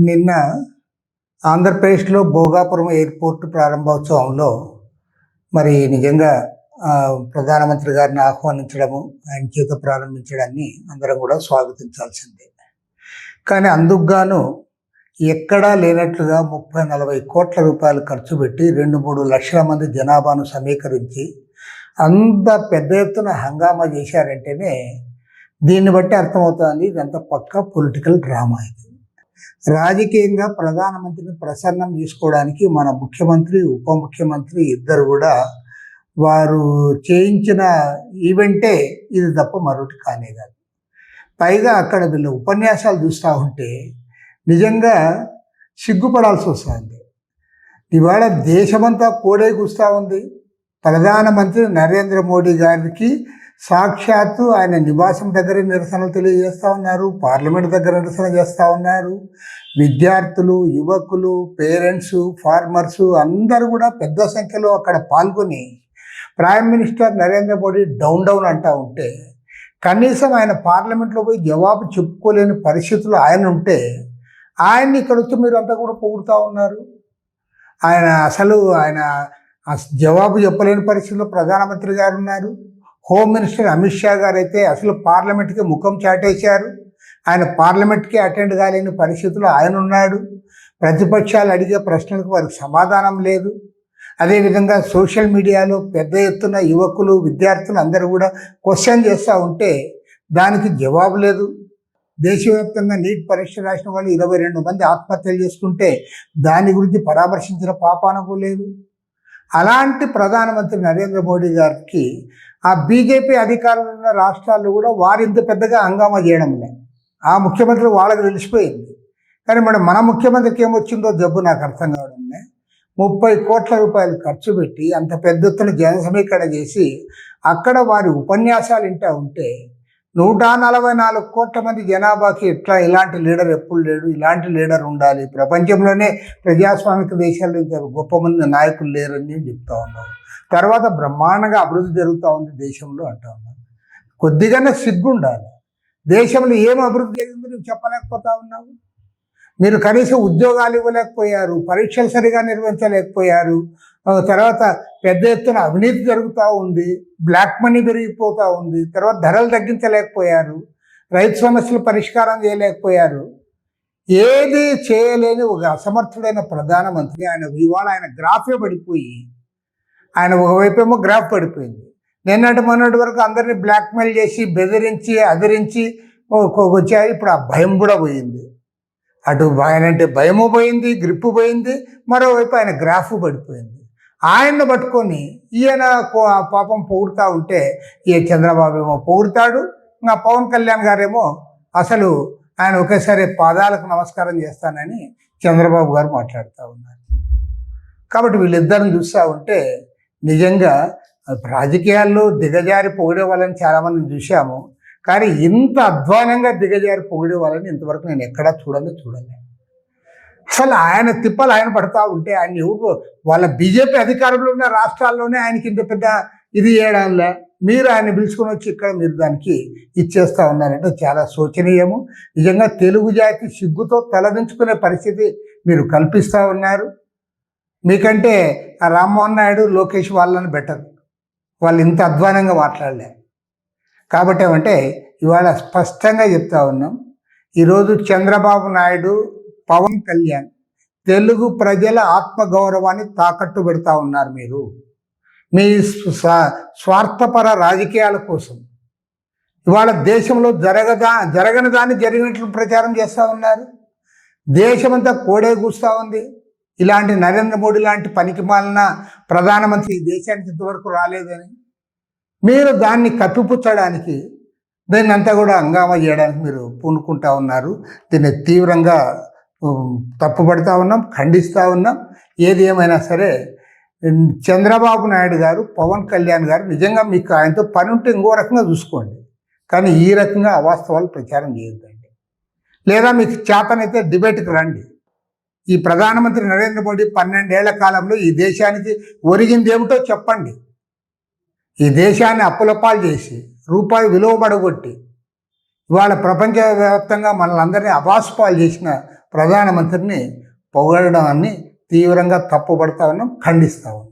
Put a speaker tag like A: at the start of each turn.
A: నిన్న ఆంధ్రప్రదేశ్లో భోగాపురం ఎయిర్పోర్ట్ ప్రారంభోత్సవంలో మరి నిజంగా ప్రధానమంత్రి గారిని ఆహ్వానించడము, ఆయన చేత ప్రారంభించడాన్ని అందరం కూడా స్వాగతించాల్సిందే. కానీ అందుకు గాను ఎక్కడా లేనట్లుగా 30-40 కోట్ల రూపాయలు ఖర్చు పెట్టి 2-3 లక్షల మంది జనాభాను సమీకరించి అంత పెద్ద ఎత్తున హంగామా చేశారంటేనే దీన్ని బట్టి అర్థమవుతుంది ఇదంతా పక్కా పొలిటికల్ డ్రామా. ఇది రాజకీయంగా ప్రధానమంత్రిని ప్రసన్నం చేసుకోవడానికి మన ముఖ్యమంత్రి, ఉప ముఖ్యమంత్రి ఇద్దరు కూడా వారు చేయించిన ఈవెంటే ఇది తప్ప మరొకటి కానే కాదు. పైగా అక్కడ వీళ్ళు ఉపన్యాసాలు చూస్తూ ఉంటే నిజంగా సిగ్గుపడాల్సి వస్తుంది. ఇవాళ దేశమంతా కోడే కూస్తూ ఉంది. ప్రధానమంత్రి నరేంద్ర మోడీ గారికి సాక్షాత్తు ఆయన నివాసం దగ్గర నిరసనలు తెలియజేస్తూ ఉన్నారు, పార్లమెంట్ దగ్గర నిరసన చేస్తూ ఉన్నారు. విద్యార్థులు, యువకులు, పేరెంట్స్, ఫార్మర్స్ అందరూ కూడా పెద్ద సంఖ్యలో అక్కడ పాల్గొని prime minister Narendra Modi down అంటూ ఉంటే కనీసం ఆయన పార్లమెంట్లో పోయి జవాబు చెప్పుకోలేని పరిస్థితులు ఆయన ఉంటే ఆయన్ని ఇక్కడ వచ్చి మీరు అంతా కూడా పొగుడుతూ ఉన్నారు. ఆయన జవాబు చెప్పలేని పరిస్థితుల్లో ప్రధానమంత్రి గారు ఉన్నారు. హోమ్ మినిస్టర్ అమిత్ షా గారు అయితే అసలు పార్లమెంట్కి ముఖం చాటేశారు. ఆయన పార్లమెంట్కి అటెండ్ కాలేని పరిస్థితుల్లో ఆయన ఉన్నాడు. ప్రతిపక్షాలు అడిగే ప్రశ్నలకు వారికి సమాధానం లేదు. అదేవిధంగా సోషల్ మీడియాలో పెద్ద ఎత్తున యువకులు, విద్యార్థులు అందరూ కూడా క్వశ్చన్ చేస్తూ ఉంటే దానికి జవాబు లేదు. దేశవ్యాప్తంగా నీట్ పరీక్ష రాసిన వాళ్ళు 22 మంది ఆత్మహత్యలు చేసుకుంటే దాని గురించి పరామర్శించిన పాపానకు లేదు. అలాంటి ప్రధానమంత్రి నరేంద్ర మోడీ గారికి ఆ బీజేపీ అధికారంలో ఉన్న రాష్ట్రాల్లో కూడా వారు ఇంత పెద్దగా హంగామా చేయడం లేదు. ఆ ముఖ్యమంత్రి వాళ్ళకి తెలిసిపోయింది. కానీ మన ముఖ్యమంత్రికి ఏమొచ్చిందో జబ్బు నాకు అర్థం కావడం లేదు. 30 కోట్ల రూపాయలు ఖర్చు పెట్టి అంత పెద్ద ఎత్తున జన సమీకరణ చేసి అక్కడ వారి ఉపన్యాసాలు వింటూ ఉంటే 144 కోట్ల మంది జనాభాకి ఇలాంటి లీడర్ ఎప్పుడు లేడు, ఇలాంటి లీడర్ ఉండాలి, ప్రపంచంలోనే ప్రజాస్వామిక దేశాల్లో ఇంకా గొప్ప మంది నాయకులు లేరని చెప్తా ఉన్నారు. తర్వాత బ్రహ్మాండంగా అభివృద్ధి జరుగుతూ ఉంది దేశంలో అంటూ ఉన్నారు. కొద్దిగానే సిగ్గుండాలి. దేశంలో ఏం అభివృద్ధి జరిగిందో నువ్వు చెప్పలేకపోతా ఉన్నావు. మీరు కనీసం ఉద్యోగాలు ఇవ్వలేకపోయారు, పరీక్షలు సరిగా నిర్వహించలేకపోయారు. తర్వాత పెద్ద ఎత్తున అవినీతి జరుగుతూ ఉంది, బ్లాక్ మనీ పెరిగిపోతూ ఉంది. తర్వాత ధరలు తగ్గించలేకపోయారు, రైతు సమస్యలు పరిష్కారం చేయలేకపోయారు. ఏది చేయలేని ఒక అసమర్థుడైన ప్రధానమంత్రి ఆయన గ్రాఫే పడిపోయి, ఆయన ఒకవైపేమో గ్రాఫ్ పడిపోయింది. మొన్నటి వరకు అందరినీ బ్లాక్మెయిల్ చేసి బెదిరించి అదిరించి వచ్చారు. ఇప్పుడు ఆ భయం కూడా పోయింది. అటు ఆయనంటే భయము పోయింది, గ్రిప్పు పోయింది. మరోవైపు ఆయన గ్రాఫ్ పడిపోయింది. ఆయన్ని పట్టుకొని ఈయన పాపం పొగుడుతూ ఉంటే చంద్రబాబు ఏమో పొగుడుతాడు, ఇంకా పవన్ కళ్యాణ్ గారేమో అసలు ఆయన ఒకేసారి పాదాలకు నమస్కారం చేస్తానని చంద్రబాబు గారు మాట్లాడుతూ ఉన్నారు. కాబట్టి వీళ్ళిద్దరిని చూస్తూ ఉంటే నిజంగా రాజకీయాల్లో దిగజారి పొగిడే వాళ్ళని చాలామందిని చూశాము. కానీ ఇంత అధ్వానంగా దిగజారి పొగిడే వాళ్ళని ఇంతవరకు నేను ఎక్కడా చూడలే. అసలు ఆయన తిప్పలు ఆయన పడతా ఉంటే ఆయన ఎవరు వాళ్ళ బీజేపీ అధికారంలో ఉన్న రాష్ట్రాల్లోనే ఆయనకి ఇంత పెద్ద ఇది చేయడంలే, మీరు ఆయన పిలుచుకొని వచ్చి ఇక్కడ మీరు దానికి ఇచ్చేస్తూ ఉన్నారంటే చాలా శోచనీయము. నిజంగా తెలుగు జాతి సిగ్గుతో తలదించుకునే పరిస్థితి మీరు కల్పిస్తూ ఉన్నారు. మీకంటే ఆ రామ్మోహన్ నాయుడు, లోకేష్ వాళ్ళని బెటర్. వాళ్ళు ఇంత అధ్వానంగా మాట్లాడలే. కాబట్టి ఏమంటే ఇవాళ స్పష్టంగా చెప్తా ఉన్నాం, ఈరోజు చంద్రబాబు నాయుడు, పవన్ కళ్యాణ్ తెలుగు ప్రజల ఆత్మగౌరవాన్ని తాకట్టు పెడతా ఉన్నారు. మీరు మీ స్వార్థపర రాజకీయాల కోసం ఇవాళ దేశంలో జరగని దాన్ని జరిగినట్లు ప్రచారం చేస్తూ ఉన్నారు. దేశమంతా కోడే కూస్తూ ఉంది. ఇలాంటి నరేంద్ర మోడీ లాంటి పనికిమాలిన ప్రధానమంత్రి ఈ దేశానికి ఇంతవరకు రాలేదని మీరు దాన్ని కప్పిపుచ్చడానికి, దాన్ని అంతా కూడా హంగామా చేయడానికి మీరు పూనుకుంటా ఉన్నారు. దీన్ని తీవ్రంగా తప్పుపడతా ఉన్నాం, ఖండిస్తూ ఉన్నాం. ఏది ఏమైనా సరే చంద్రబాబు నాయుడు గారు, పవన్ కళ్యాణ్ గారు నిజంగా మీకు ఆయనతో పని ఉంటే ఇంకో రకంగా చూసుకోండి. కానీ ఈ రకంగా అవాస్తవాలు ప్రచారం చేయొద్దండి. లేదా మీకు చేతనైతే డిబేట్కి రండి. ఈ ప్రధానమంత్రి నరేంద్ర మోడీ 12 ఏళ్ల కాలంలో ఈ దేశానికి ఒరిగింది ఏమిటో చెప్పండి. ఈ దేశాన్ని అప్పులపాలు చేసి రూపాయి విలువ పడగొట్టి ఇవాళ ప్రపంచవ్యాప్తంగా మనల్ని అందరినీ అబాసుపాలు చేసిన ప్రధానమంత్రిని పొగడడాన్ని తీవ్రంగా తప్పుపడతా ఉన్నాం, ఖండిస్తా ఉన్నాం.